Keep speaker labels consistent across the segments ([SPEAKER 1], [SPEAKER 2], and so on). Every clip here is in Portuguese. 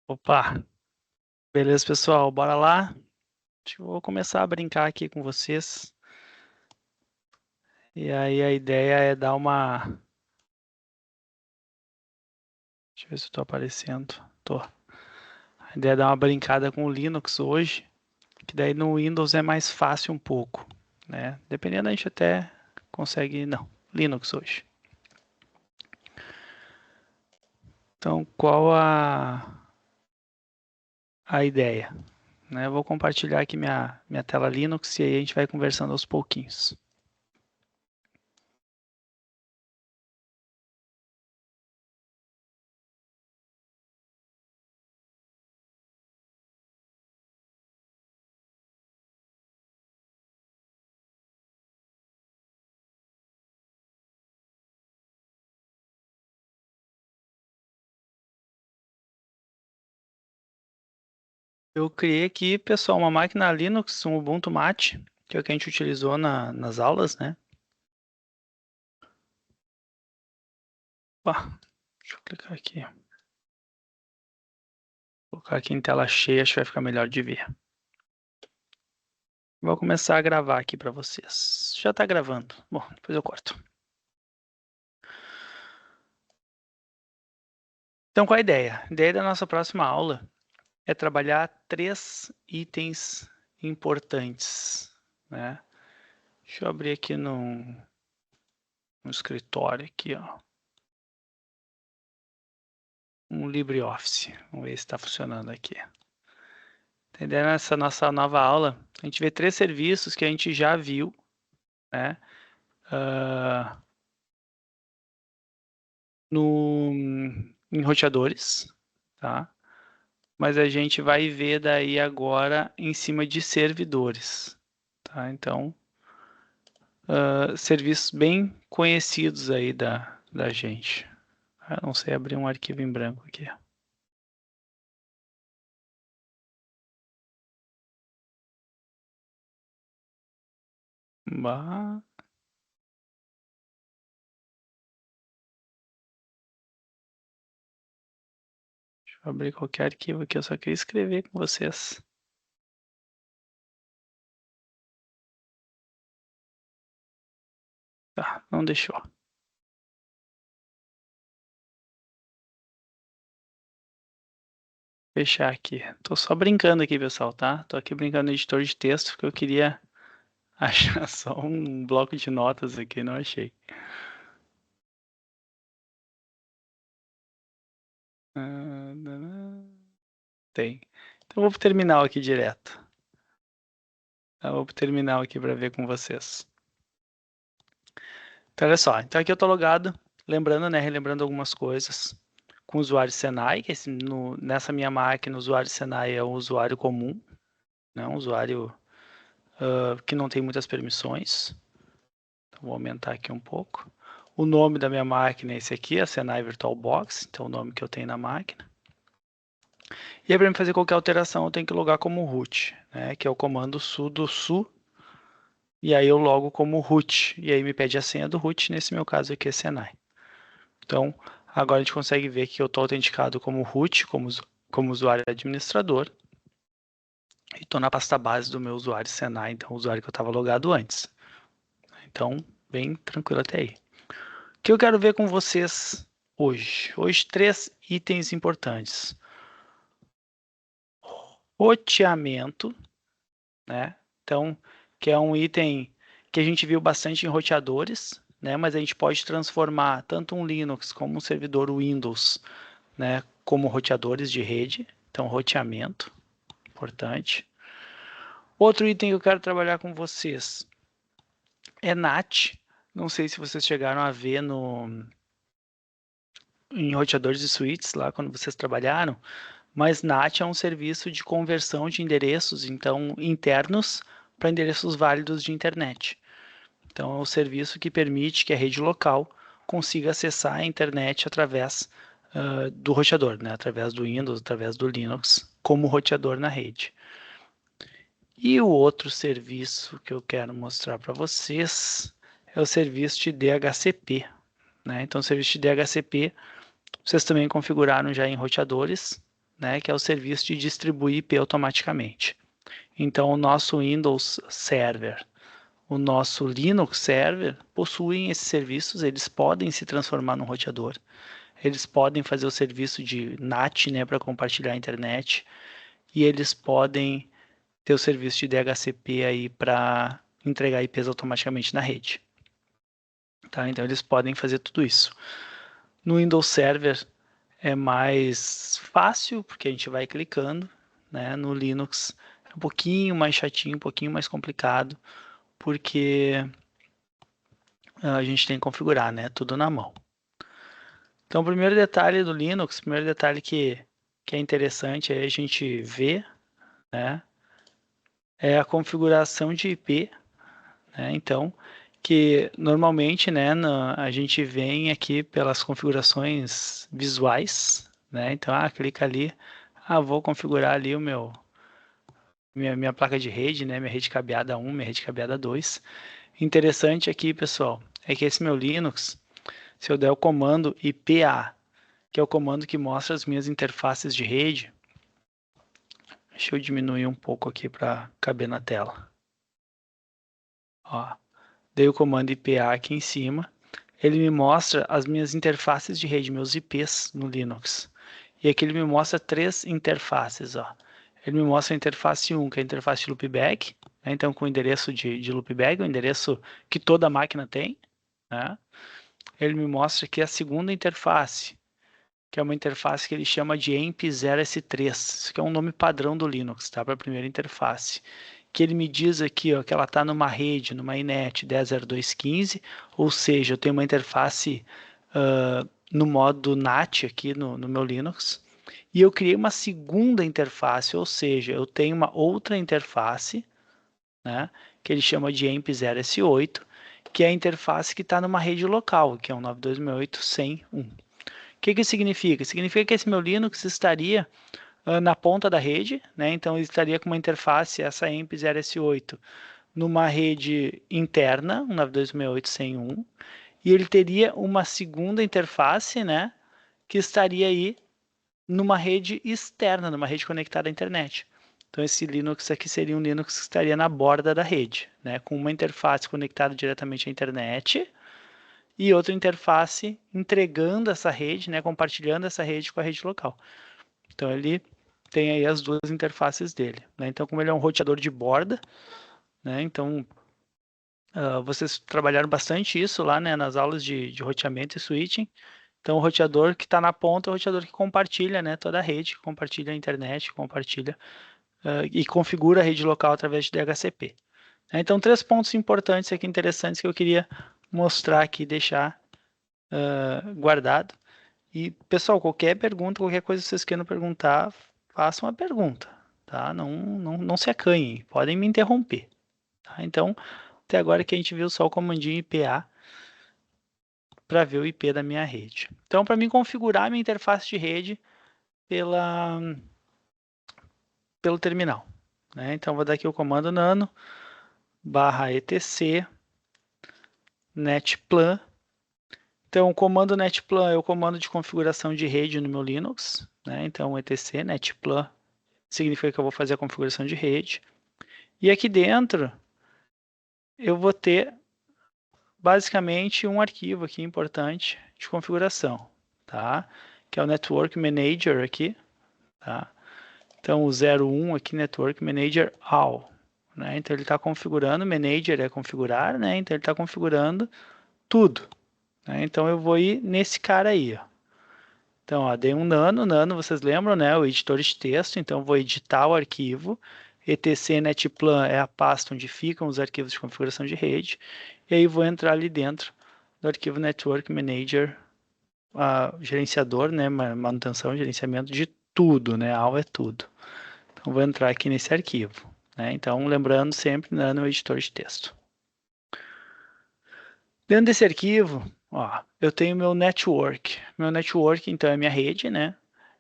[SPEAKER 1] Opa, beleza, pessoal? Bora lá? Acho que eu vou começar a brincar aqui com vocês. E aí a ideia é dar uma. Deixa eu ver se eu tô aparecendo. Tô. A ideia é dar uma brincada com o Linux hoje, que daí no Windows é mais fácil um pouco, né? Dependendo, a gente até consegue. Não, Linux hoje. Então, qual a ideia? Né? Eu vou compartilhar aqui minha tela Linux e aí a gente vai conversando aos pouquinhos. Eu criei aqui, pessoal, uma máquina Linux, um Ubuntu Mate, que é o que a gente utilizou nas aulas, né? Opa, deixa eu clicar aqui. Vou colocar aqui em tela cheia, acho que vai ficar melhor de ver. Vou começar a gravar aqui para vocês. Já está gravando. Bom, depois eu corto. Então, qual a ideia? A ideia da nossa próxima aula é trabalhar 3 itens importantes, né? Deixa eu abrir aqui no escritório aqui, ó. Um LibreOffice. Vamos ver se está funcionando aqui. Entendeu? Nessa nossa nova aula, a gente vê 3 serviços que a gente já viu, né? Em roteadores, tá? Mas a gente vai ver daí agora em cima de servidores, tá? Então, serviços bem conhecidos aí da gente. Eu não sei abrir um arquivo em branco aqui. Bah, deixa eu abrir qualquer arquivo aqui, eu só queria escrever com vocês. Tá, não deixou. Fechar aqui. Tô só brincando aqui, pessoal, tá? Tô aqui brincando no editor de texto porque eu queria achar só um bloco de notas aqui, não achei. Tem. Então eu vou pro terminal aqui direto. Eu vou pro terminal aqui para ver com vocês. Então, olha só. Então aqui eu tô logado, lembrando, né? Relembrando algumas coisas. Com o usuário Senai, que nessa minha máquina, o usuário Senai é um usuário comum, né? Um usuário que não tem muitas permissões. Então, vou aumentar aqui um pouco. O nome da minha máquina é esse aqui, a Senai VirtualBox, então é o nome que eu tenho na máquina. E aí, para fazer qualquer alteração, eu tenho que logar como root, né? Que é o comando sudo su, e aí eu logo como root, e aí me pede a senha do root, nesse meu caso aqui é Senai. Então, agora a gente consegue ver que eu estou autenticado como root, como usuário administrador, e estou na pasta base do meu usuário Senai, então o usuário que eu estava logado antes. Então, bem tranquilo até aí. O que eu quero ver com vocês hoje? Hoje, 3 itens importantes. Roteamento, né? Então, que é um item que a gente viu bastante em roteadores, né? Mas a gente pode transformar tanto um Linux como um servidor Windows, né? Como roteadores de rede. Então, roteamento, importante. Outro item que eu quero trabalhar com vocês é NAT. Não sei se vocês chegaram a ver em roteadores e suítes lá quando vocês trabalharam, mas NAT é um serviço de conversão de endereços, então, internos para endereços válidos de internet. Então, é um serviço que permite que a rede local consiga acessar a internet através do roteador, né? Através do Windows, através do Linux, como roteador na rede. E o outro serviço que eu quero mostrar para vocês é o serviço de DHCP, né? Então, o serviço de DHCP, vocês também configuraram já em roteadores, né, que é o serviço de distribuir IP automaticamente. Então, o nosso Windows Server, o nosso Linux Server possuem esses serviços, eles podem se transformar num roteador, eles podem fazer o serviço de NAT, né, para compartilhar a internet, e eles podem ter o serviço de DHCP aí para entregar IPs automaticamente na rede. Tá? Então, eles podem fazer tudo isso. No Windows Server é mais fácil, porque a gente vai clicando, né? No Linux é um pouquinho mais chatinho, um pouquinho mais complicado, porque a gente tem que configurar, né? Tudo na mão. Então, o primeiro detalhe do Linux, o primeiro detalhe que é interessante é a gente ver, né? É a configuração de IP, né? Então, que normalmente, né, a gente vem aqui pelas configurações visuais, né? Então, clica ali, vou configurar ali o minha placa de rede, né? Minha rede cabeada 1, minha rede cabeada 2. Interessante aqui, pessoal, é que esse meu Linux, se eu der o comando IPA, que é o comando que mostra as minhas interfaces de rede, deixa eu diminuir um pouco aqui para caber na tela. Ó, dei o comando IPA aqui em cima, ele me mostra as minhas interfaces de rede, meus IPs no Linux. E aqui ele me mostra 3 interfaces, ó. Ele me mostra a interface 1, que é a interface de loopback, né? Então com o endereço de loopback, o endereço que toda máquina tem, né? Ele me mostra aqui a segunda interface, que é uma interface que ele chama de EMP0S3, isso que é um nome padrão do Linux, tá? Para a primeira interface. Que ele me diz aqui, ó, que ela está numa rede, numa inet 10.02.15, ou seja, eu tenho uma interface no modo NAT aqui no meu Linux, e eu criei uma segunda interface, ou seja, eu tenho uma outra interface, né, que ele chama de EMP0S8, que é a interface que está numa rede local, que é um 92.68.100.1. O que que significa? Significa que esse meu Linux estaria na ponta da rede, né? Então ele estaria com uma interface, essa EMP0S8, numa rede interna, 192.68.100.1, e ele teria uma segunda interface, né, que estaria aí numa rede externa, numa rede conectada à internet. Então esse Linux aqui seria um Linux que estaria na borda da rede, né, com uma interface conectada diretamente à internet e outra interface entregando essa rede, né, compartilhando essa rede com a rede local. Então ele tem aí as duas interfaces dele, né? Então como ele é um roteador de borda, né, então vocês trabalharam bastante isso lá, né, nas aulas de roteamento e switching. Então, o roteador que está na ponta é o roteador que compartilha, né, toda a rede, compartilha a internet, compartilha e configura a rede local através de DHCP. Então, 3 pontos importantes aqui, interessantes, que eu queria mostrar aqui, deixar guardado. E, pessoal, qualquer pergunta, qualquer coisa que vocês queiram perguntar, façam a pergunta, tá? Não se acanhem, podem me interromper. Tá? Então, até agora que a gente viu só o comandinho IPA para ver o IP da minha rede. Então, para mim configurar minha interface de rede pelo terminal, né? Então, vou dar aqui o comando nano /etc netplan. Então, o comando netplan é o comando de configuração de rede no meu Linux, né? Então, etc netplan significa que eu vou fazer a configuração de rede. E aqui dentro eu vou ter basicamente um arquivo aqui importante de configuração, tá? Que é o Network Manager aqui, tá? Então, o 01 aqui, Network Manager All, né? Então, ele está configurando, Manager é configurar, né? Então, ele está configurando tudo, né? Então, eu vou ir nesse cara aí, ó. Então, ó, dei um nano, vocês lembram, né? O editor de texto, então, vou editar o arquivo, etc netplan é a pasta onde ficam os arquivos de configuração de rede, e aí vou entrar ali dentro do arquivo Network Manager, gerenciador, né? Manutenção, gerenciamento de tudo, né? All é tudo. Então, vou entrar aqui nesse arquivo, né? Então, lembrando sempre, no editor de texto. Dentro desse arquivo, ó, eu tenho meu network. Meu network, então, é minha rede, né?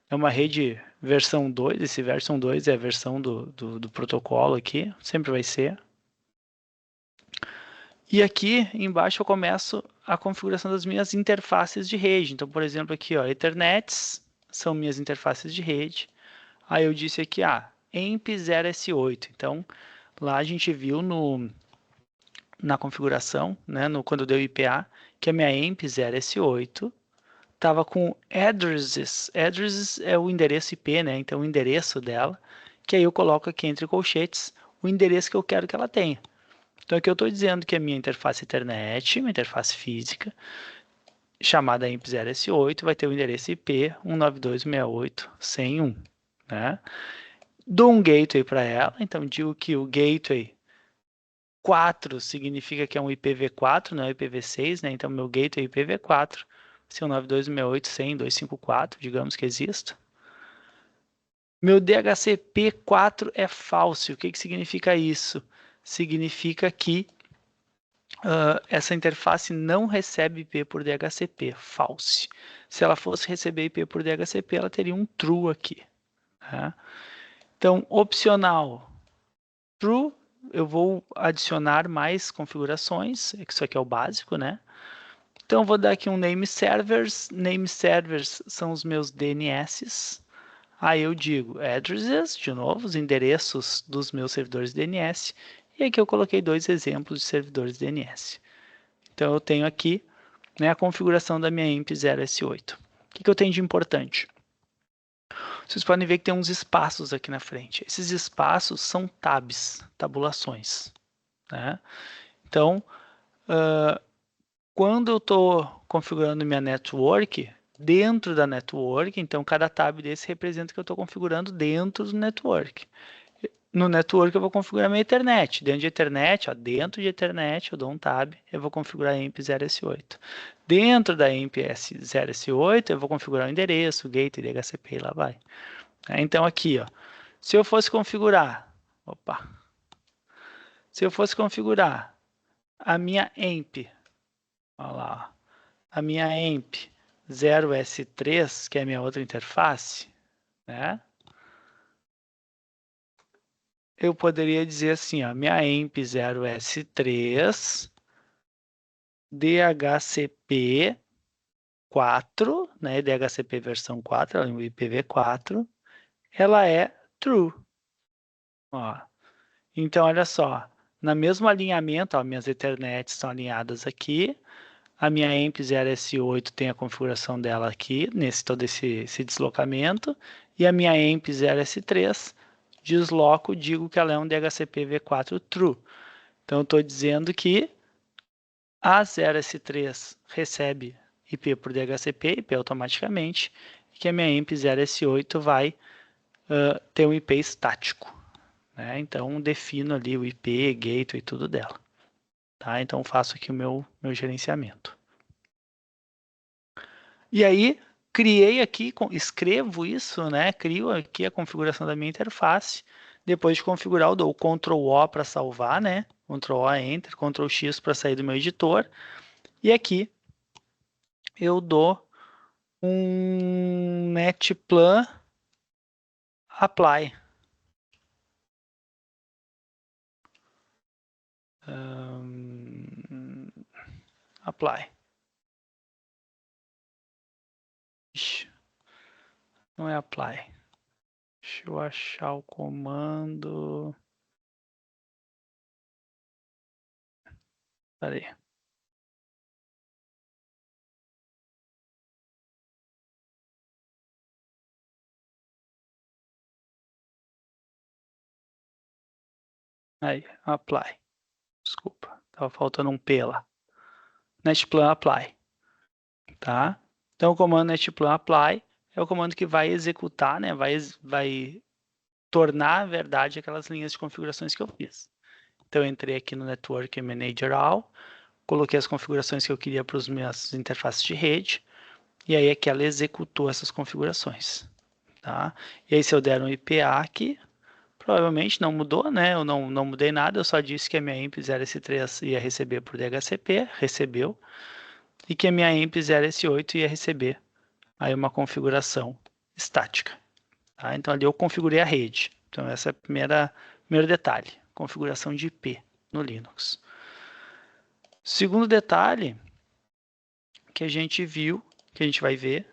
[SPEAKER 1] É uma rede versão 2, esse versão 2 é a versão do protocolo aqui, sempre vai ser. E aqui embaixo eu começo a configuração das minhas interfaces de rede. Então, por exemplo, aqui, ó, Ethernets são minhas interfaces de rede. Aí eu disse aqui, EMP 0S8. Então, lá a gente viu na configuração, né, quando deu IPA, que a minha EMP 0S8 estava com addresses. Addresses é o endereço IP, né? Então, o endereço dela, que aí eu coloco aqui entre colchetes o endereço que eu quero que ela tenha. Então, aqui eu estou dizendo que a minha interface Ethernet, minha interface física, chamada EMP0S8, vai ter o endereço IP 192.168.101, né? Dou um gateway para ela, então digo que o gateway 4 significa que é um IPv4, não é IPv6, né? Então, meu gateway é IPv4, 192.168.100.254, digamos que exista. Meu DHCP4 é falso. O que significa isso? Significa que essa interface não recebe IP por DHCP, false. Se ela fosse receber IP por DHCP, ela teria um true aqui. Né? Então, opcional, true, eu vou adicionar mais configurações, isso aqui é o básico, né? Então, eu vou dar aqui um name servers são os meus DNS. Aí eu digo addresses, de novo, os endereços dos meus servidores DNS. E aqui eu coloquei dois exemplos de servidores DNS. Então, eu tenho aqui, né, a configuração da minha EMP 0S8. O que eu tenho de importante? Vocês podem ver que tem uns espaços aqui na frente. Esses espaços são tabs, tabulações. Né? Então, quando eu estou configurando minha network, dentro da network, então cada tab desse representa que eu estou configurando dentro do network. No network eu vou configurar minha Ethernet. Dentro de Ethernet, dentro de Ethernet eu dou um tab, eu vou configurar a EMP 0S8. Dentro da EMP 0S8 eu vou configurar o endereço, o gateway, DHCP e lá vai. Então aqui, se eu fosse configurar, se eu fosse configurar a minha EMP, olha lá, a minha EMP 0S3, que é a minha outra interface, né? Eu poderia dizer assim, minha EMP 0S3 DHCP 4, né? DHCP versão 4, ela é um IPv4, ela é true. Ó. Então, olha só, no mesmo alinhamento, minhas Ethernets estão alinhadas aqui, a minha EMP 0S8 tem a configuração dela aqui, todo esse deslocamento, e a minha EMP 0S3 desloco, digo que ela é um DHCP v4 true. Então, eu estou dizendo que a 0S3 recebe IP por DHCP, IP automaticamente, e que a minha EMP 0S8 vai ter um IP estático. Né? Então, defino ali o IP, gateway, tudo dela. Tá? Então, faço aqui o meu gerenciamento. E aí, criei aqui, escrevo isso, né? Crio aqui a configuração da minha interface. Depois de configurar, eu dou Ctrl O para salvar, né? Ctrl O, Enter, Ctrl X para sair do meu editor. E aqui eu dou um netplan apply. Apply. Ixi, não é apply. Deixa eu achar o comando. Peraí. Aí, apply. Desculpa, estava faltando um P lá. Netplan apply. Tá? Então, o comando netplan apply é o comando que vai executar, né? Vai tornar verdade aquelas linhas de configurações que eu fiz. Então, eu entrei aqui no Network Manager All, coloquei as configurações que eu queria para as minhas interfaces de rede, e aí aqui ela executou essas configurações. Tá? E aí, se eu der um IPA aqui, provavelmente não mudou, né? Eu não mudei nada, eu só disse que a minha EMP 0S3 ia receber por DHCP, recebeu, e que a minha EMP 0S8 ia receber aí uma configuração estática. Tá? Então, ali eu configurei a rede. Então, esse é o primeiro detalhe, configuração de IP no Linux. Segundo detalhe que a gente viu, que a gente vai ver,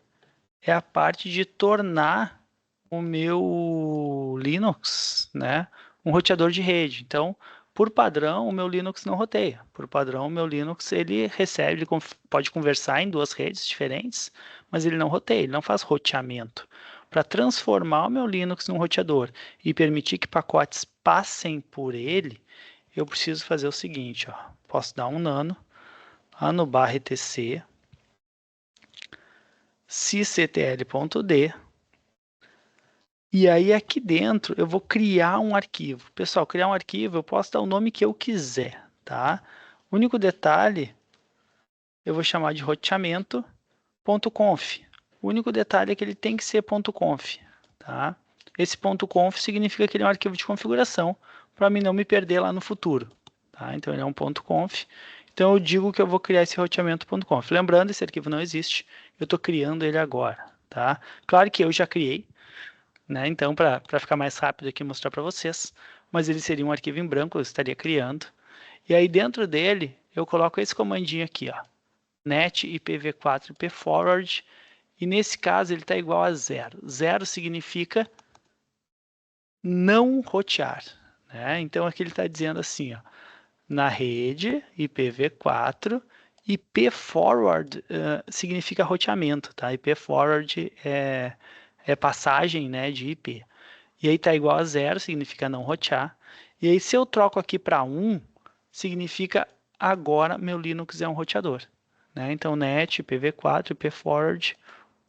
[SPEAKER 1] é a parte de tornar o meu Linux, né, um roteador de rede. Então, por padrão, o meu Linux não roteia. Por padrão, o meu Linux ele recebe, ele pode conversar em duas redes diferentes, mas ele não roteia, ele não faz roteamento. Para transformar o meu Linux num roteador e permitir que pacotes passem por ele, eu preciso fazer o seguinte, ó. Posso dar um nano /etc sysctl.d. E aí aqui dentro eu vou criar um arquivo. Pessoal, criar um arquivo eu posso dar o nome que eu quiser, tá? O único detalhe, eu vou chamar de roteamento.conf. O único detalhe é que ele tem que ser .conf, tá? Esse .conf significa que ele é um arquivo de configuração, para mim não me perder lá no futuro, tá? Então ele é um .conf. Então eu digo que eu vou criar esse roteamento.conf. Lembrando, esse arquivo não existe, eu estou criando ele agora, tá? Claro que eu já criei, né? Então, para ficar mais rápido aqui mostrar para vocês, mas ele seria um arquivo em branco, eu estaria criando. E aí dentro dele, eu coloco esse comandinho aqui, ó, net ipv4 ipforward, e nesse caso ele está igual a 0. 0 significa não rotear, né? Então aqui ele está dizendo assim, ó, na rede IPv4, ipforward significa roteamento, tá? Ipforward é passagem, né, de IP. E aí está igual a 0, significa não rotear. E aí se eu troco aqui para 1, significa agora meu Linux é um roteador, né? Então net IPv4 ipforward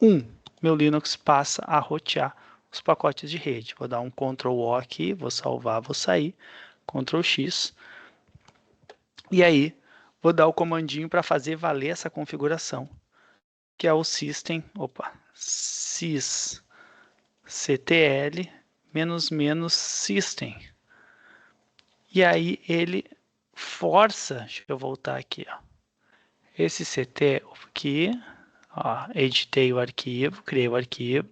[SPEAKER 1] 1, meu Linux passa a rotear os pacotes de rede. Vou dar um Ctrl O aqui, vou salvar, vou sair, Ctrl X. E aí, vou dar o comandinho para fazer valer essa configuração, que é o system, sysctl --system. E aí ele força, deixa eu voltar aqui, ó, esse CT aqui, ó, editei o arquivo, criei o arquivo.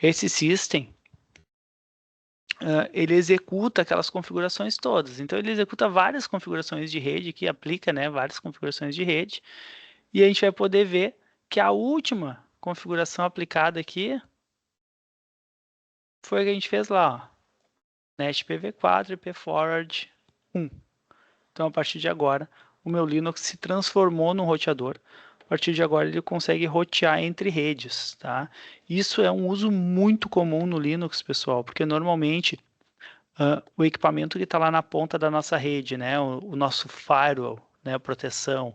[SPEAKER 1] Esse system, ele executa aquelas configurações todas. Então ele executa várias configurações de rede, que aplica, né, várias configurações de rede. E a gente vai poder ver que a última configuração aplicada aqui foi a que a gente fez lá, ó, net IPv4 ipforward 1. Então, a partir de agora, o meu Linux se transformou num roteador. A partir de agora, ele consegue rotear entre redes, tá? Isso é um uso muito comum no Linux, pessoal, porque normalmente o equipamento que está lá na ponta da nossa rede, né? O nosso firewall, né? A proteção,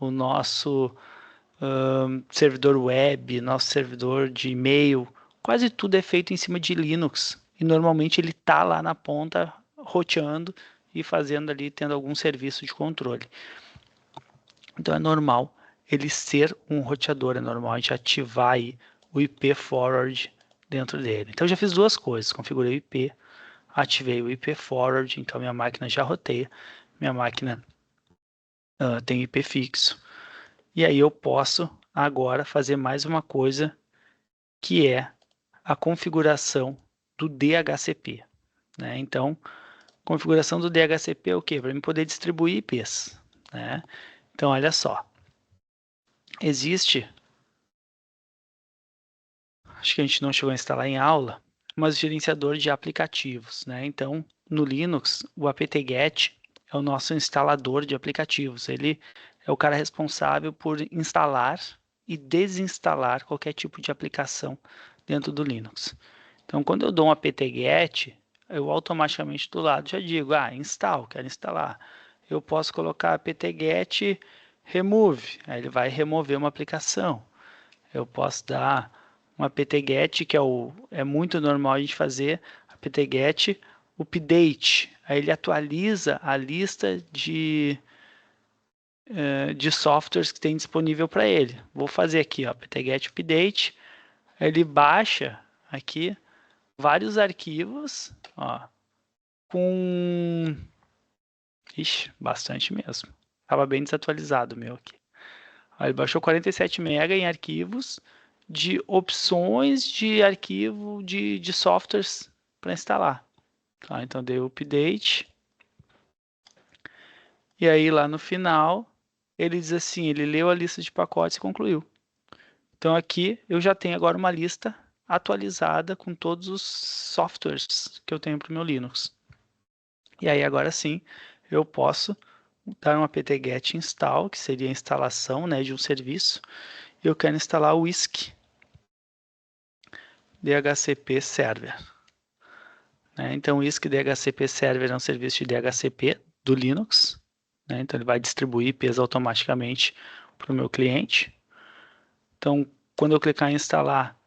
[SPEAKER 1] o nosso servidor web, nosso servidor de e-mail, quase tudo é feito em cima de Linux. E normalmente ele está lá na ponta roteando e fazendo ali, tendo algum serviço de controle. Então é normal ele ser um roteador, é normal a gente ativar aí o IP forward dentro dele. Então eu já fiz duas coisas, configurei o IP, ativei o IP forward, então minha máquina já roteia, minha máquina tem IP fixo. E aí eu posso agora fazer mais uma coisa, que é a configuração do DHCP, né? Então, configuração do DHCP é o quê? Para eu poder distribuir IPs, né? Então, olha só. Existe, acho que a gente não chegou a instalar em aula, mas gerenciador de aplicativos, né? Então, no Linux, o apt-get é o nosso instalador de aplicativos. Ele é o cara responsável por instalar e desinstalar qualquer tipo de aplicação dentro do Linux. Então, quando eu dou um apt-get, eu automaticamente do lado já digo, install, quero instalar. Eu posso colocar apt-get remove, aí ele vai remover uma aplicação. Eu posso dar um apt-get, que é muito normal a gente fazer, apt-get update. Aí ele atualiza a lista de softwares que tem disponível para ele. Vou fazer aqui, ó, apt-get update. Ele baixa aqui vários arquivos, ó, com... Ixi, bastante mesmo. Estava bem desatualizado o meu aqui. Ele baixou 47 MB em arquivos de opções de arquivo de softwares para instalar. Tá, então dei o update. E aí lá no final, ele diz assim, ele leu a lista de pacotes e concluiu. Então aqui eu já tenho agora uma lista atualizada com todos os softwares que eu tenho para o meu Linux. E aí agora sim eu posso dar um apt-get install, que seria a instalação, né, de um serviço. Eu quero instalar o WISC DHCP Server. Né? Então o WISC DHCP Server é um serviço de DHCP do Linux. Né? Então ele vai distribuir IPs automaticamente para o meu cliente. Então quando eu clicar em instalar,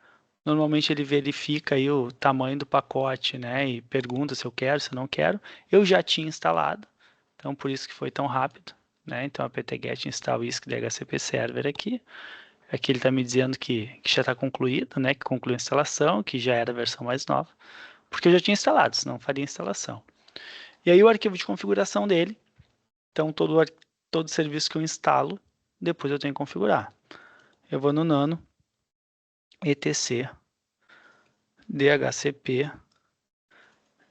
[SPEAKER 1] normalmente ele verifica aí o tamanho do pacote, né, e pergunta se eu quero, se eu não quero. Eu já tinha instalado, então por isso que foi tão rápido, né? Então apt-get install WISC DHCP Server aqui. Aqui ele está me dizendo que já está concluído, né, que concluiu a instalação, que já era a versão mais nova, porque eu já tinha instalado, senão faria instalação. E aí o arquivo de configuração dele, então todo serviço que eu instalo, depois eu tenho que configurar. Eu vou no nano, etc, dhcp,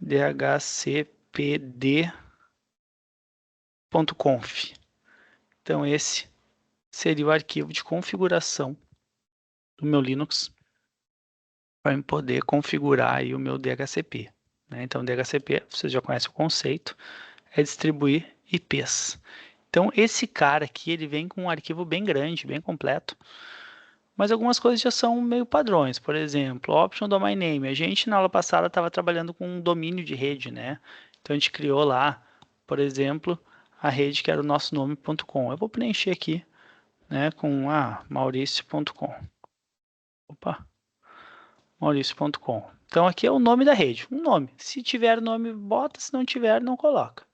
[SPEAKER 1] dhcpd.conf. Então esse seria o arquivo de configuração do meu Linux para eu poder configurar aí o meu DHCP. Né? Então DHCP, vocês já conhecem o conceito, é distribuir IPs. Então esse cara aqui, ele vem com um arquivo bem grande, bem completo, mas algumas coisas já são meio padrões. Por exemplo, option domain name. A gente na aula passada estava trabalhando com um domínio de rede, né? Então a gente criou lá, por exemplo, a rede que era o nosso nome.com. Eu vou preencher aqui, né, com mauricio.com. Opa, mauricio.com. Então aqui é o nome da rede, um nome. Se tiver nome, bota, se não tiver, não coloca.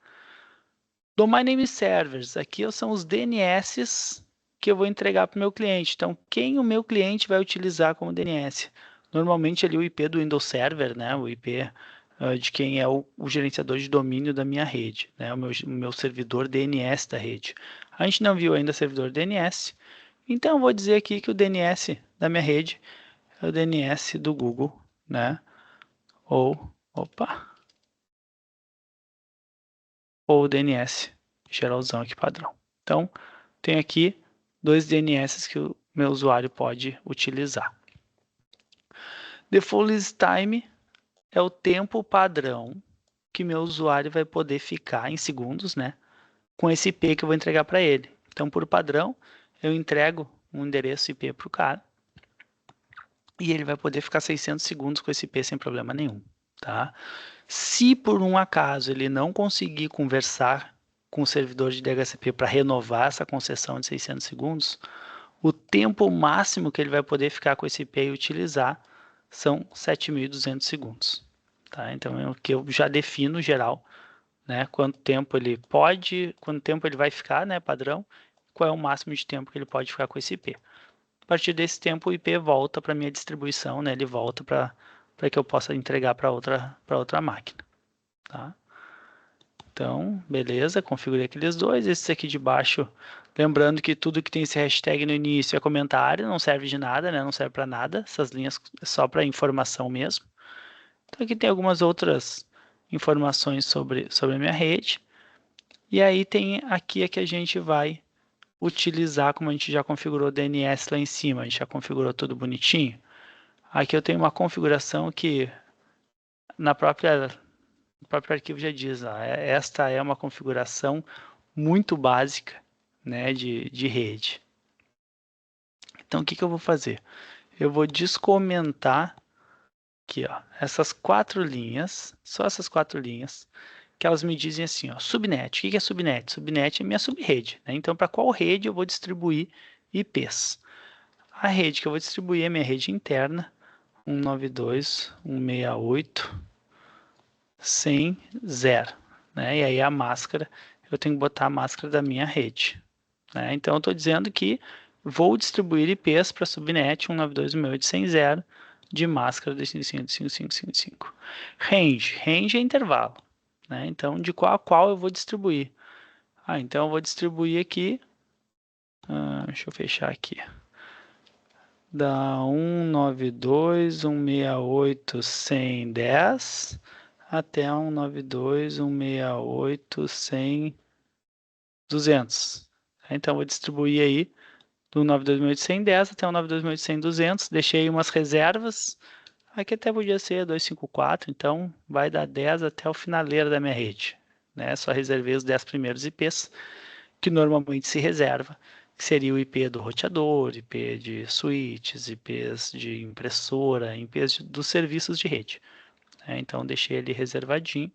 [SPEAKER 1] Domain Name Servers, aqui são os DNS que eu vou entregar para o meu cliente. Então, quem o meu cliente vai utilizar como DNS? Normalmente ali o IP do Windows Server, né? O IP de quem é o gerenciador de domínio da minha rede, né? O meu servidor DNS da rede. A gente não viu ainda servidor DNS, então eu vou dizer aqui que o DNS da minha rede é o DNS do Google, né? Ou o DNS geralzão aqui padrão. Então, tem aqui dois DNS que o meu usuário pode utilizar. Default time é o tempo padrão que meu usuário vai poder ficar em segundos, né, com esse IP que eu vou entregar para ele. Então, por padrão, eu entrego um endereço IP para o cara e ele vai poder ficar 600 segundos com esse IP sem problema nenhum, tá? Se por um acaso ele não conseguir conversar com o servidor de DHCP para renovar essa concessão de 600 segundos, o tempo máximo que ele vai poder ficar com esse IP e utilizar são 7.200 segundos. Tá? Então é o que eu já defino geral, né? Quanto tempo ele pode, quanto tempo ele vai ficar, né? Padrão, qual é o máximo de tempo que ele pode ficar com esse IP. A partir desse tempo o IP volta para minha distribuição, né? Ele volta para que eu possa entregar para outra máquina. Tá? Então, beleza, configurei aqueles dois. Esse aqui de baixo, lembrando que tudo que tem esse hashtag no início é comentário, não serve de nada, né? Não serve para nada. Essas linhas é só para informação mesmo. Então aqui tem algumas outras informações sobre a minha rede. E aí tem aqui a que a gente vai utilizar, como a gente já configurou o DNS lá em cima, a gente já configurou tudo bonitinho. Aqui eu tenho uma configuração que o próprio arquivo já diz, ó, esta é uma configuração muito básica, né, de rede. Então, o que eu vou fazer? Eu vou descomentar aqui, ó, essas 4 linhas, só essas 4 linhas, que elas me dizem assim, ó, subnet. O que é subnet? Subnet é minha subrede, né? Então, para qual rede eu vou distribuir IPs? A rede que eu vou distribuir é minha rede interna, 192.168.100.0, né? E aí a máscara, eu tenho que botar a máscara da minha rede. Né? Então, eu estou dizendo que vou distribuir IPs para subnet 192.168.100 de máscara de 55.55.55. Range é intervalo. Né? Então, de qual a qual eu vou distribuir? Então eu vou distribuir aqui, deixa eu fechar aqui, da 192.168.100.10 até 192.168.100.200. Então eu vou distribuir aí do 192.110 até o 192.100.200, deixei umas reservas, aqui até podia ser 254, então vai dar 10 até o finaleiro da minha rede, né? Só reservei os 10 primeiros IPs, que normalmente se reserva, que seria o IP do roteador, IP de switches, IPs de impressora, IPs dos serviços de rede, né? Então deixei ele reservadinho.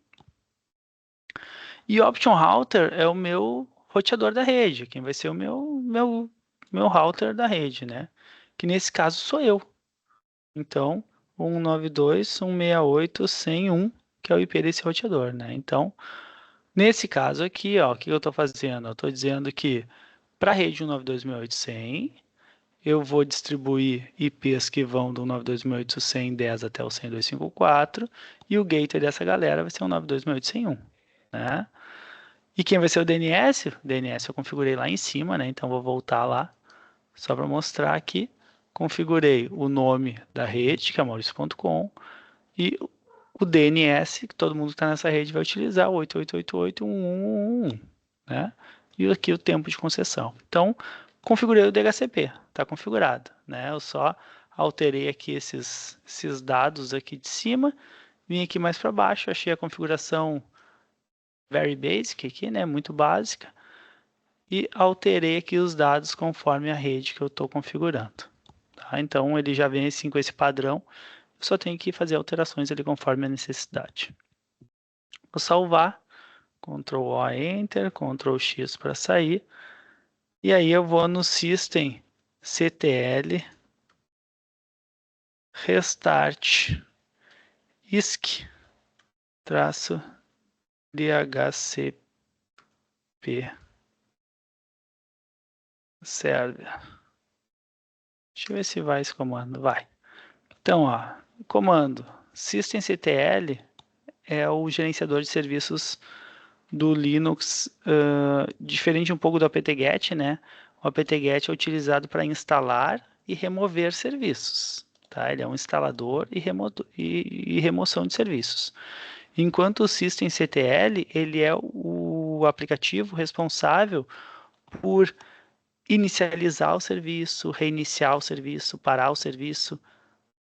[SPEAKER 1] E o Option Router é o meu roteador da rede, quem vai ser o meu router da rede, né? Que nesse caso sou eu. Então, 192.168.100.1, que é o IP desse roteador, né? Então, nesse caso aqui, ó, o que eu estou fazendo? Eu estou dizendo que para a rede 192.168.100, eu vou distribuir IPs que vão do 192.168.110 até o 100.254, e o gateway dessa galera vai ser o 192.168.101, né? E quem vai ser o DNS? O DNS eu configurei lá em cima, né? Então vou voltar lá, só para mostrar aqui. Configurei o nome da rede, que é Maurício.com, e o DNS, que todo mundo que está nessa rede vai utilizar, 8888.1.1.1.1, né? E aqui o tempo de concessão. Então, configurei o DHCP, está configurado, né? Eu só alterei aqui esses dados aqui de cima, vim aqui mais para baixo, achei a configuração very basic aqui, né? Muito básica, e alterei aqui os dados conforme a rede que eu estou configurando. Tá? Então, ele já vem assim com esse padrão, eu só tenho que fazer alterações ali conforme a necessidade. Vou salvar, Ctrl O, Enter, Ctrl X para sair, e aí eu vou no System CTL Restart ISC traço DHCP server. Deixa eu ver se vai esse comando, vai. Então, ó, comando systemctl é o gerenciador de serviços do Linux, diferente um pouco do apt-get, né? O apt-get é utilizado para instalar e remover serviços, tá? Ele é um instalador e remoção de serviços. Enquanto o systemctl, ele é o aplicativo responsável por inicializar o serviço, reiniciar o serviço, parar o serviço.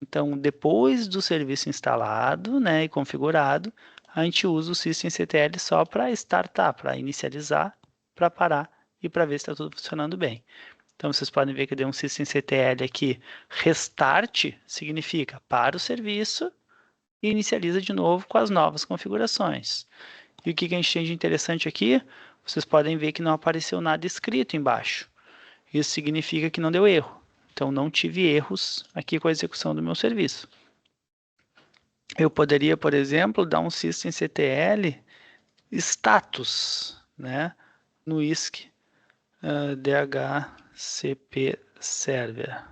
[SPEAKER 1] Então, depois do serviço instalado, né, e configurado, a gente usa o systemctl só para startar, para inicializar, para parar e para ver se está tudo funcionando bem. Então, vocês podem ver que eu dei um systemctl aqui. Restart significa para o serviço e inicializa de novo com as novas configurações. E o que a gente tem de interessante aqui? Vocês podem ver que não apareceu nada escrito embaixo. Isso significa que não deu erro. Então, não tive erros aqui com a execução do meu serviço. Eu poderia, por exemplo, dar um systemctl status, né, no ISC DHCP server.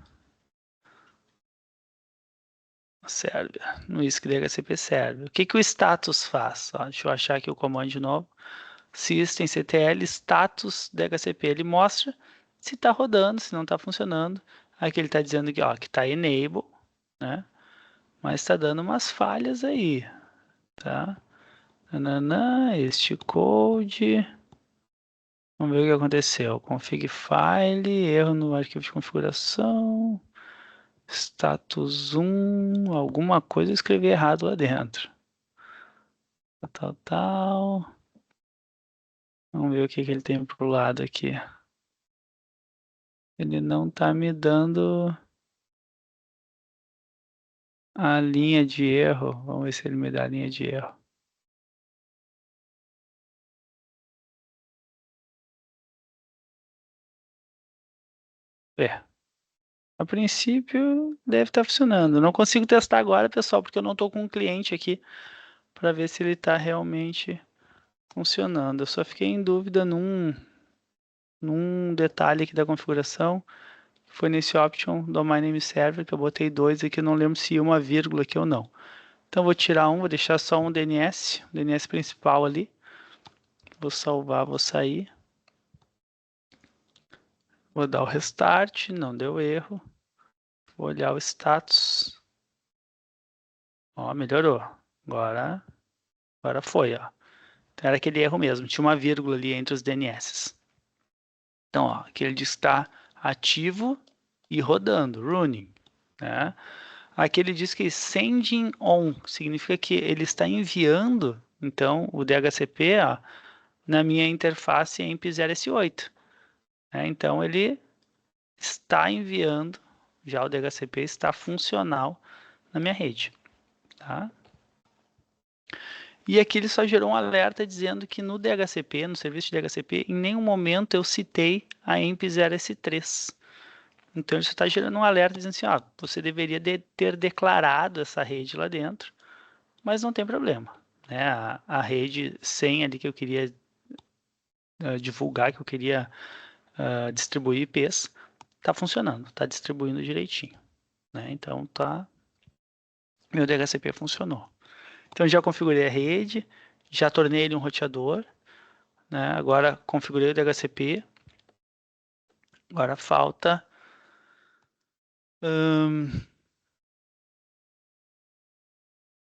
[SPEAKER 1] No ISC DHCP server. O que o status faz? Ó, deixa eu achar aqui o comando de novo. Systemctl status DHCP. Ele mostra se está rodando, se não está funcionando. Aqui ele está dizendo que está enable, né? Mas está dando umas falhas aí, tá? Nananã, este code. Vamos ver o que aconteceu. Config file, erro no arquivo de configuração. Status 1, alguma coisa eu escrevi errado lá dentro. Tal. Vamos ver o que ele tem pro lado aqui. Ele não está me dando a linha de erro. Vamos ver se ele me dá a linha de erro. A princípio deve estar funcionando. Não consigo testar agora, pessoal, porque eu não estou com um cliente aqui para ver se ele está realmente funcionando. Eu só fiquei em dúvida num detalhe aqui da configuração. Foi nesse option do My Name Server que eu botei 2 aqui, eu não lembro se ia uma vírgula aqui ou não. Então vou tirar vou deixar só um DNS, o DNS principal ali. Vou salvar, vou sair. Vou dar o restart, não deu erro. Vou olhar o status. Ó, melhorou. Agora foi, ó. Então era aquele erro mesmo, tinha uma vírgula ali entre os DNS. Então, ó, aqui ele diz que está ativo e rodando, running, né? Aqui ele diz que sending on, significa que ele está enviando, então, o DHCP, ó, na minha interface EMP0S8. Então, ele está enviando, já o DHCP está funcional na minha rede. Tá? E aqui ele só gerou um alerta dizendo que no DHCP, no serviço de DHCP, em nenhum momento eu citei a EMP0S3. Então ele só está gerando um alerta dizendo assim, ó, você deveria ter declarado essa rede lá dentro, mas não tem problema. Né? A rede 100 ali que eu queria divulgar, que eu queria distribuir IPs, está funcionando, está distribuindo direitinho. Né? Então meu DHCP funcionou. Então já configurei a rede, já tornei ele um roteador, né? Agora configurei o DHCP. Agora falta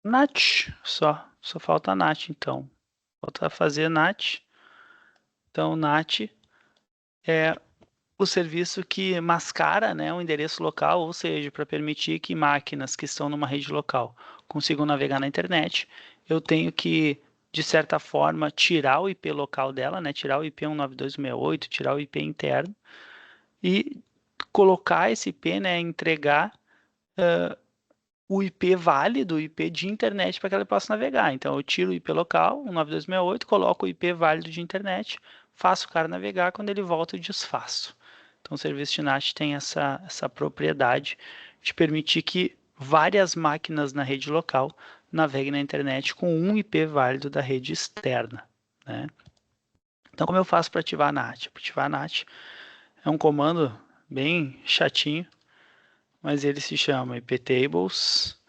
[SPEAKER 1] NAT, só falta NAT então. Falta fazer NAT. Então NAT é o serviço que mascara, né, o endereço local, ou seja, para permitir que máquinas que estão numa rede local consigam navegar na internet, eu tenho que, de certa forma, tirar o IP local dela, né, tirar o IP 192.168, tirar o IP interno e colocar esse IP, né, entregar o IP válido, o IP de internet para que ela possa navegar. Então eu tiro o IP local, 192.168, coloco o IP válido de internet, faço o cara navegar, quando ele volta eu desfaço. Então o serviço de NAT tem essa propriedade de permitir que várias máquinas na rede local naveguem na internet com um IP válido da rede externa. Né? Então como eu faço para ativar a NAT? Para ativar a NAT é um comando bem chatinho, mas ele se chama iptables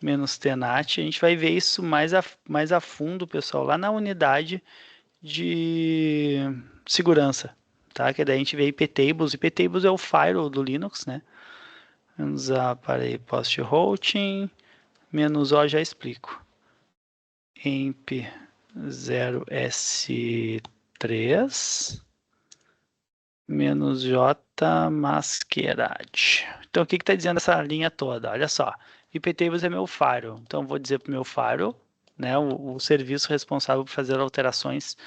[SPEAKER 1] -tnat. A gente vai ver isso mais a fundo, pessoal, lá na unidade de segurança, tá? Que daí a gente vê iptables. Iptables é o firewall do Linux, né? Vamos para post routing, -o já explico. emp 0s3 -j masquerade. Então, o que está dizendo essa linha toda? Olha só, iptables é meu firewall. Então, vou dizer para o meu firewall, né, o serviço responsável por fazer alterações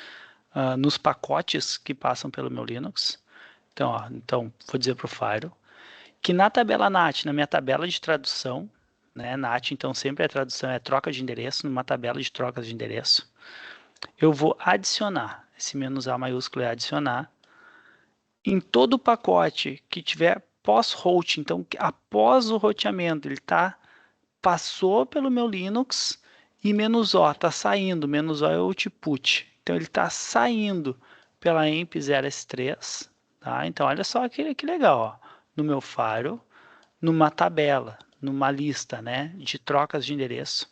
[SPEAKER 1] nos pacotes que passam pelo meu Linux. Então, vou dizer para o firewall que na tabela NAT, na minha tabela de tradução, né, NAT, então sempre a tradução é troca de endereço, numa tabela de trocas de endereço, eu vou adicionar, esse "-a" maiúsculo é adicionar, em todo o pacote que tiver pós-route, então após o roteamento, ele passou pelo meu Linux e "-o" está saindo, "-o" é o output, então ele está saindo pela EMP0S3, tá? Então olha só que legal, ó. No meu firewall, numa tabela, numa lista, né, de trocas de endereço,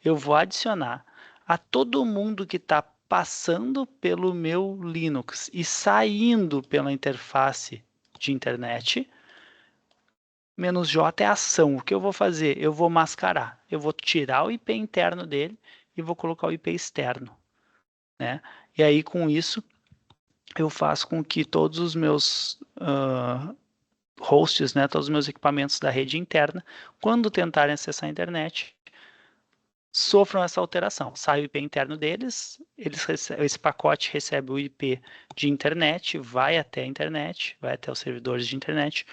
[SPEAKER 1] eu vou adicionar a todo mundo que está passando pelo meu Linux e saindo pela interface de internet, "-j" é ação. O que eu vou fazer? Eu vou mascarar. Eu vou tirar o IP interno dele e vou colocar o IP externo. Né? E aí, com isso, eu faço com que todos os meus hosts, né, todos os meus equipamentos da rede interna, quando tentarem acessar a internet, sofram essa alteração. Sai o IP interno deles, esse pacote recebe o IP de internet, vai até a internet, vai até os servidores de internet,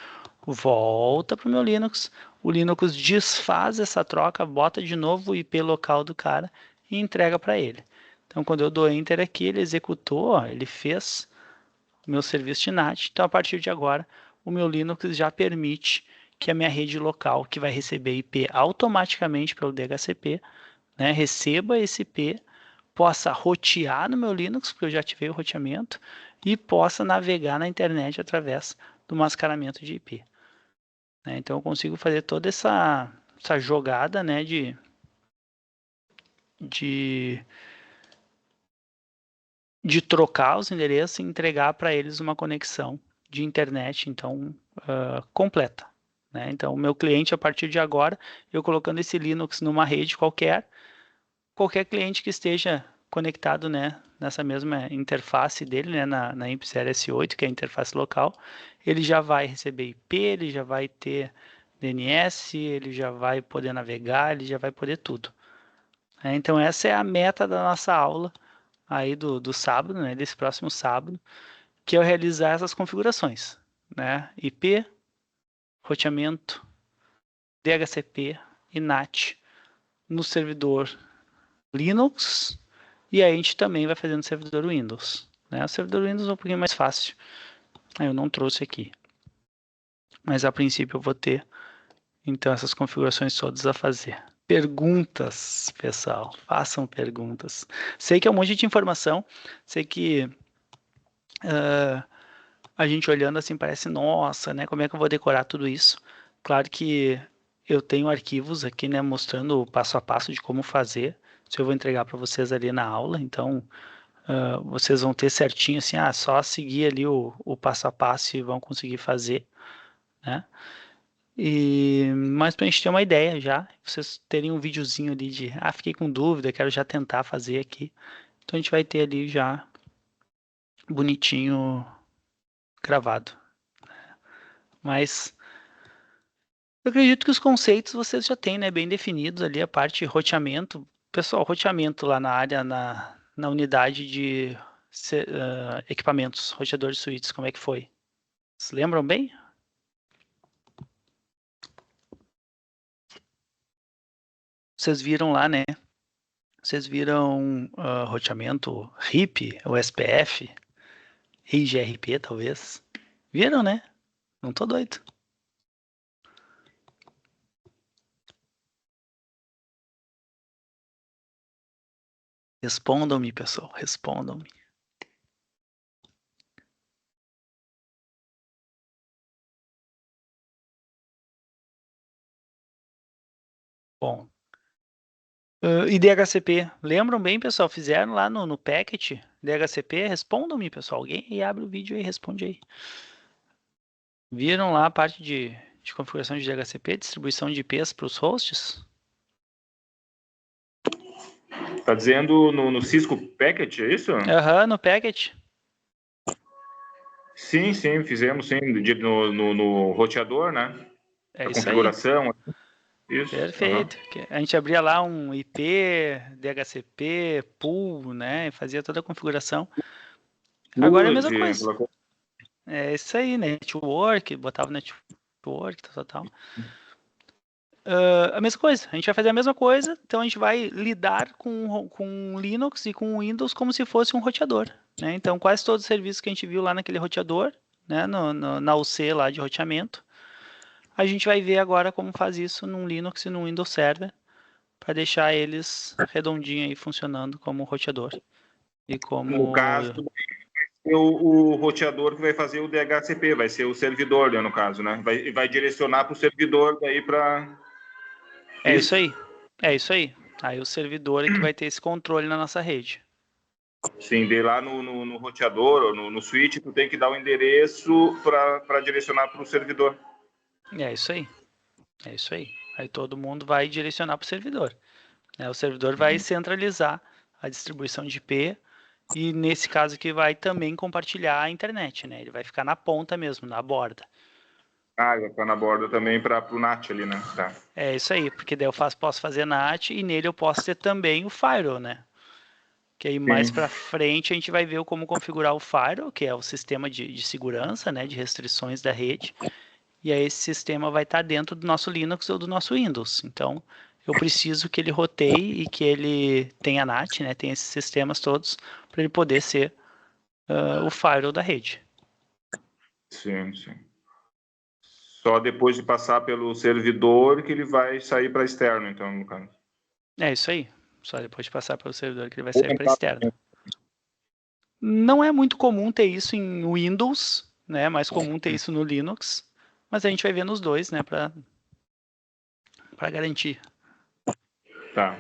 [SPEAKER 1] volta para o meu Linux, o Linux desfaz essa troca, bota de novo o IP local do cara e entrega para ele. Então, quando eu dou Enter aqui, ele executou, ó, ele fez o meu serviço de NAT. Então, a partir de agora, o meu Linux já permite que a minha rede local, que vai receber IP automaticamente pelo DHCP, né, receba esse IP, possa rotear no meu Linux, porque eu já ativei o roteamento, e possa navegar na internet através do mascaramento de IP. Né? Então, eu consigo fazer toda essa jogada, né, de trocar os endereços e entregar para eles uma conexão de internet, então, completa. Né? Então, o meu cliente, a partir de agora, eu colocando esse Linux numa rede qualquer cliente que esteja conectado, né, nessa mesma interface dele, né, na EMP0S8, que é a interface local, ele já vai receber IP, ele já vai ter DNS, ele já vai poder navegar, ele já vai poder tudo. Então essa é a meta da nossa aula aí do sábado, né, desse próximo sábado, que é eu realizar essas configurações, né, IP, roteamento, DHCP e NAT no servidor Linux, e aí a gente também vai fazer no servidor Windows, né, o servidor Windows é um pouquinho mais fácil, eu não trouxe aqui, mas a princípio eu vou ter então essas configurações todas a fazer. Perguntas, pessoal, façam perguntas. Sei que é um monte de informação, sei que a gente olhando assim parece, nossa, né? Como é que eu vou decorar tudo isso? Claro que eu tenho arquivos aqui, né, mostrando o passo a passo de como fazer. Isso eu vou entregar para vocês ali na aula, então vocês vão ter certinho assim, só seguir ali o passo a passo e vão conseguir fazer, né? Mas para a gente ter uma ideia já, vocês terem um videozinho ali de, fiquei com dúvida, quero já tentar fazer aqui. Então a gente vai ter ali já bonitinho gravado. Mas eu acredito que os conceitos vocês já têm, né, bem definidos ali, a parte de roteamento. Pessoal, roteamento lá na área, na unidade de equipamentos, roteadores suítes, como é que foi? Vocês lembram bem? Vocês viram lá, né? Vocês viram roteamento RIP, o SPF, IGRP talvez? Viram, né? Não tô doido. Respondam-me, pessoal, respondam-me. Bom. E DHCP, lembram bem, pessoal? Fizeram lá no packet DHCP? Respondam-me, pessoal. Alguém aí abre o vídeo e responde aí. Viram lá a parte de configuração de DHCP, distribuição de IPs para os hosts?
[SPEAKER 2] Tá dizendo no Cisco Packet, é isso?
[SPEAKER 1] Aham, no packet.
[SPEAKER 2] Sim, fizemos sim, no roteador, né?
[SPEAKER 1] É
[SPEAKER 2] A
[SPEAKER 1] isso aí.
[SPEAKER 2] configuração. Isso.
[SPEAKER 1] Perfeito. A gente abria lá um IP, DHCP, pool, né? E fazia toda a configuração. Agora é a mesma coisa. É isso aí, network, botava network, tal. A mesma coisa, a gente vai fazer a mesma coisa, então a gente vai lidar com Linux e com Windows como se fosse um roteador, né? Então quase todos os serviços que a gente viu lá naquele roteador, né, na UC lá de roteamento, a gente vai ver agora como faz isso num Linux e num Windows Server, para deixar eles redondinho aí funcionando como roteador. E como...
[SPEAKER 2] No caso, o roteador que vai fazer o DHCP, vai ser o servidor, né, no caso, né? Vai direcionar para o servidor daí para...
[SPEAKER 1] É isso aí. É isso aí. Aí o servidor é que vai ter esse controle na nossa rede.
[SPEAKER 2] Sim, de lá no roteador ou no switch, tu tem que dar o endereço para direcionar para o servidor.
[SPEAKER 1] É isso aí. É isso aí. Aí todo mundo vai direcionar para o servidor. O servidor vai centralizar a distribuição de IP e nesse caso aqui vai também compartilhar a internet, né? Ele vai ficar na ponta mesmo, na borda.
[SPEAKER 2] Vai ficar na borda também para o NAT ali, né? Tá.
[SPEAKER 1] É isso aí, porque daí eu posso fazer NAT e nele eu posso ter também o firewall, né? Que aí mais para frente a gente vai ver como configurar o firewall, que é o sistema de segurança, né? De restrições da rede. E aí esse sistema vai estar dentro do nosso Linux ou do nosso Windows. Então eu preciso que ele roteie e que ele tenha NAT, né? Tenha esses sistemas todos para ele poder ser o firewall da rede.
[SPEAKER 2] Sim. Só depois de passar pelo servidor que ele vai sair para externo, então, no caso.
[SPEAKER 1] É isso aí. Só depois de passar pelo servidor que ele vai sair para externo. Não é muito comum ter isso em Windows, né? É mais comum ter isso no Linux. Mas a gente vai ver nos dois, né? Para garantir.
[SPEAKER 2] Tá.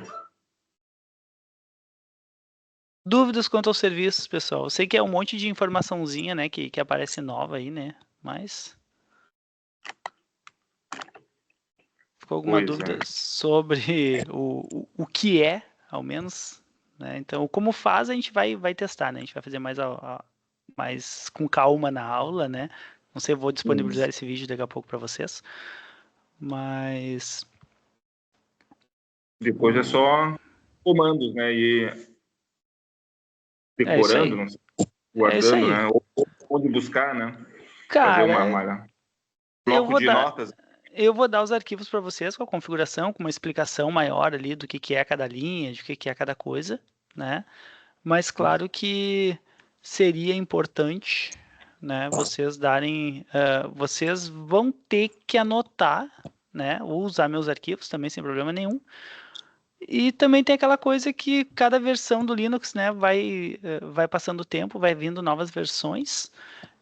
[SPEAKER 1] Dúvidas quanto aos serviços, pessoal? Eu sei que é um monte de informaçãozinha, né? Que aparece nova aí, né? Mas... Ficou alguma dúvida sobre o que é, ao menos? Né? Então, como faz, a gente vai testar, né? A gente vai fazer mais com calma na aula, né? Não sei, vou disponibilizar esse vídeo daqui a pouco para vocês. Mas
[SPEAKER 2] Depois é só comandos, né? E
[SPEAKER 1] é isso
[SPEAKER 2] decorando,
[SPEAKER 1] aí.
[SPEAKER 2] não sei,
[SPEAKER 1] É isso
[SPEAKER 2] guardando,
[SPEAKER 1] aí.
[SPEAKER 2] né? Ou onde buscar, né? Fazer
[SPEAKER 1] Cara, eu
[SPEAKER 2] bloco
[SPEAKER 1] vou
[SPEAKER 2] de
[SPEAKER 1] dar,
[SPEAKER 2] notas.
[SPEAKER 1] eu vou dar os arquivos para vocês com a configuração, com uma explicação maior ali do que é cada linha, de que é cada coisa, né? Mas claro que seria importante, né, vocês darem, vocês vão ter que anotar, né, ou usar meus arquivos também sem problema nenhum. E também tem aquela coisa que cada versão do Linux, né, vai passando o tempo, vai vindo novas versões,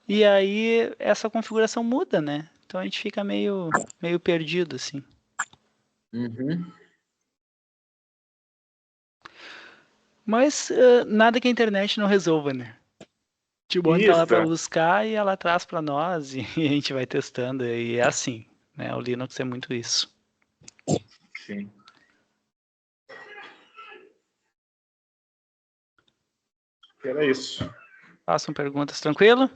[SPEAKER 1] e aí essa configuração muda, né? Então a gente fica meio perdido, assim.
[SPEAKER 2] Uhum.
[SPEAKER 1] Mas nada que a internet não resolva, né? Te bota lá
[SPEAKER 2] Isso,
[SPEAKER 1] para buscar e ela traz para nós e a gente vai testando. E é assim, né? O Linux é muito isso.
[SPEAKER 2] sim. Era isso.
[SPEAKER 1] Façam perguntas tranquilo?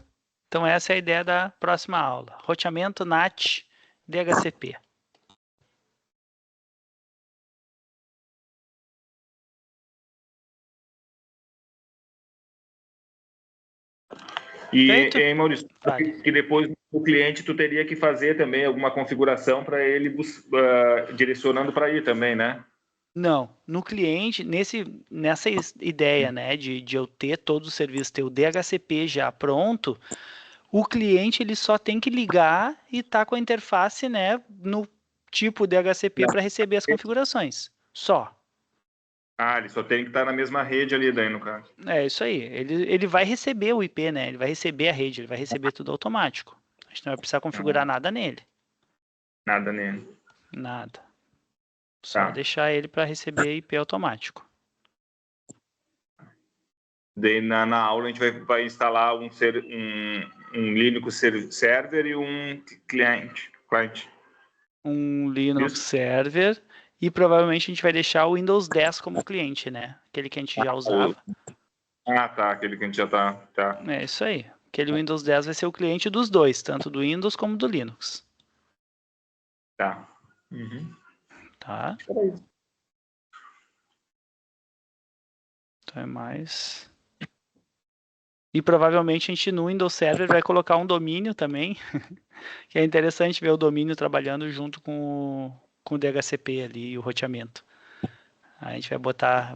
[SPEAKER 1] Então essa é a ideia da próxima aula. Roteamento NAT DHCP. Feito?
[SPEAKER 2] Maurício,
[SPEAKER 1] Vale.
[SPEAKER 2] que depois o cliente tu teria que fazer também alguma configuração para ele direcionando para aí também, né?
[SPEAKER 1] Não, no cliente, nessa ideia, né, de eu ter todos os serviços, ter o DHCP já pronto, o cliente ele só tem que ligar e tá com a interface, né, no tipo DHCP
[SPEAKER 2] Não.
[SPEAKER 1] para receber as configurações. Só.
[SPEAKER 2] Ah, ele só tem que estar na mesma rede ali daí, no caso.
[SPEAKER 1] É isso aí. Ele vai receber o IP, né? Ele vai receber a rede, ele vai receber tudo automático. A gente não vai precisar configurar
[SPEAKER 2] Ah,
[SPEAKER 1] nada nele.
[SPEAKER 2] nada nele.
[SPEAKER 1] Nada. Só
[SPEAKER 2] Tá.
[SPEAKER 1] deixar ele para receber IP automático.
[SPEAKER 2] Daí na aula a gente vai instalar um Linux server e um cliente.
[SPEAKER 1] Um Linux
[SPEAKER 2] Isso?
[SPEAKER 1] Server e provavelmente a gente vai deixar o Windows 10 como cliente, né? Aquele que a gente já usava.
[SPEAKER 2] Tá. Aquele que a gente já tá.
[SPEAKER 1] É isso aí. Aquele Windows 10 vai ser o cliente dos dois, tanto do Windows como do Linux.
[SPEAKER 2] Tá. Uhum.
[SPEAKER 1] Tá?
[SPEAKER 2] Era isso.
[SPEAKER 1] Então é mais. E provavelmente a gente no Windows Server vai colocar um domínio também, que é interessante ver o domínio trabalhando junto com o DHCP ali e o roteamento. A gente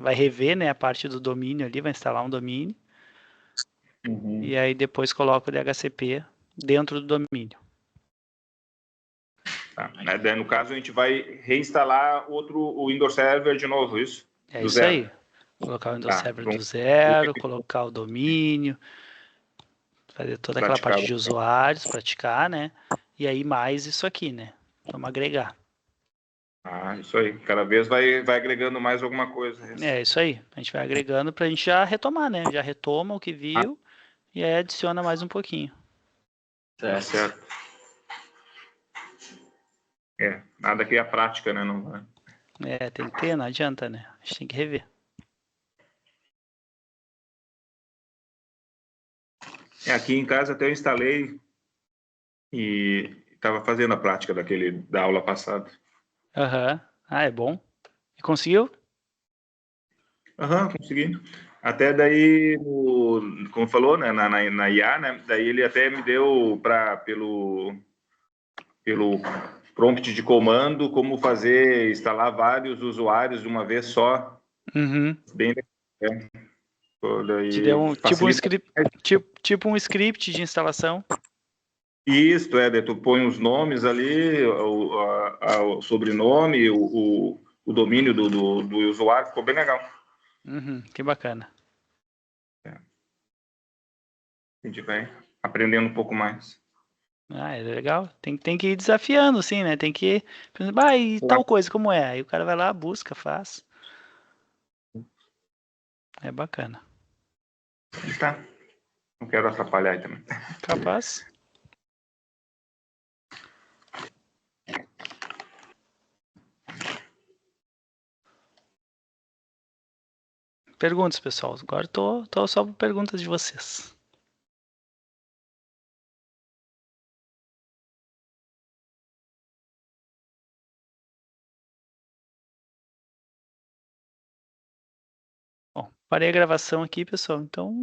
[SPEAKER 1] vai rever, né, a parte do domínio ali, vai instalar um domínio,
[SPEAKER 2] Uhum.
[SPEAKER 1] e aí depois coloca o DHCP dentro do domínio.
[SPEAKER 2] Tá. Daí, no caso, a gente vai reinstalar o Windows Server de novo, isso?
[SPEAKER 1] É
[SPEAKER 2] Do
[SPEAKER 1] isso
[SPEAKER 2] zero.
[SPEAKER 1] aí. Colocar o Windows
[SPEAKER 2] Tá.
[SPEAKER 1] Server do
[SPEAKER 2] Vamos
[SPEAKER 1] zero, colocar o domínio, fazer toda aquela
[SPEAKER 2] praticar.
[SPEAKER 1] parte de usuários, praticar, né? E aí mais isso aqui, né? Vamos agregar.
[SPEAKER 2] Isso aí. Cada vez vai agregando mais alguma coisa.
[SPEAKER 1] É isso aí. A gente vai agregando para a gente já retomar, né? Já retoma o que viu e aí adiciona mais um pouquinho.
[SPEAKER 2] Tá certo. Nada que a prática, né? Não vai.
[SPEAKER 1] Tem que ter, não adianta, né? A gente tem que rever.
[SPEAKER 2] Aqui em casa até eu instalei e estava fazendo a prática da aula passada.
[SPEAKER 1] Aham. Ah, é bom. E conseguiu?
[SPEAKER 2] Aham, consegui. Até daí, como falou, né, na IA, né, daí ele até me deu pelo prompt de comando como instalar vários usuários de uma vez só.
[SPEAKER 1] Uhum.
[SPEAKER 2] Bem legal.
[SPEAKER 1] Te deu
[SPEAKER 2] Daí
[SPEAKER 1] tipo um
[SPEAKER 2] facilita.
[SPEAKER 1] script, tipo um script de instalação.
[SPEAKER 2] Isso, daí tu põe os nomes ali, o sobrenome, o domínio do usuário, ficou bem legal.
[SPEAKER 1] Uhum, que bacana.
[SPEAKER 2] A gente vai aprendendo um pouco mais.
[SPEAKER 1] Ah, é legal. Tem que ir desafiando, assim, né? Tem que pensar, e tal coisa como é? Aí o cara vai lá, busca, faz. É bacana.
[SPEAKER 2] Tá. Não quero atrapalhar aí também.
[SPEAKER 1] Capaz. Perguntas, pessoal. Agora tô só por perguntas de vocês. Parei a gravação aqui, pessoal. Então,